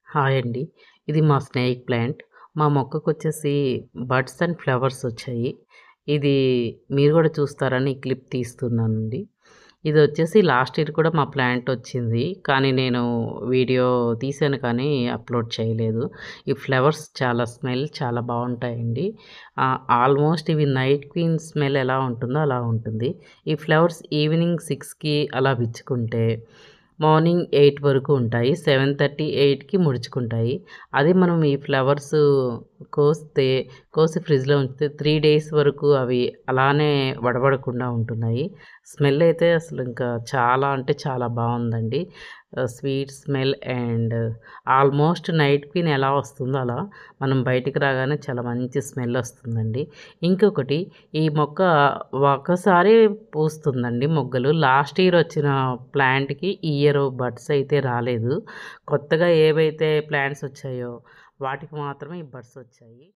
Hi అండి. ఇది మా స్నేక్ ప్లాంట్. మా మొక్కకొచ్చేసి బడ్స్ అండ్ ఫ్లవర్స్ వచ్చాయి. ఇది మీరు గూడా చూస్తారని ఈ క్లిప్ తీస్తున్నానండి. ఇదొచ్చేసి లాస్ట్ ఇయర్ కూడా మా ప్లాంట్ వచ్చింది. కానీ నేను వీడియో తీశాను కానీ అప్‌లోడ్ చేయలేదు. ఈ ఫ్లవర్స్ చాలా స్మెల్ చాలా బావుంటాయండి. ఆల్మోస్ట్ ఇవి నైట్ క్వీన్ స్మెల్ ఎలా ఉంటుందో అలా ఉంటుంది. ఈ ఫ్లవర్స్ ఈవినింగ్ 6కి అలా విచ్చుకుంటే మార్నింగ్ 8 వరకు ఉంటాయి. 7:30, 8కి ముడుచుకుంటాయి. అదే మనం ఈ ఫ్లవర్సు కోస్తే కోసి ఫ్రిడ్జ్‌లో ఉంచితే 3 డేస్ వరకు అవి అలానే వడబడకుండా ఉంటున్నాయి. స్మెల్ అయితే అసలు ఇంకా చాలా అంటే చాలా బావుందండి. Sweet smell and almost night queen ఎలా వస్తుందో అలా మనం బయటికి రాగానే చాలా మంచి స్మెల్ వస్తుందండి. ఇంకొకటి ఈ మొక్క ఒకసారే పూస్తుందండి మొగ్గలు. లాస్ట్ ఇయర్ వచ్చిన ప్లాంట్‌కి ఈ ఇయర్ బడ్స్ అయితే రాలేదు. కొత్తగా ఏవైతే ప్లాంట్స్ వచ్చాయో వాటికి మాత్రమే ఈ బడ్స్ వచ్చాయి.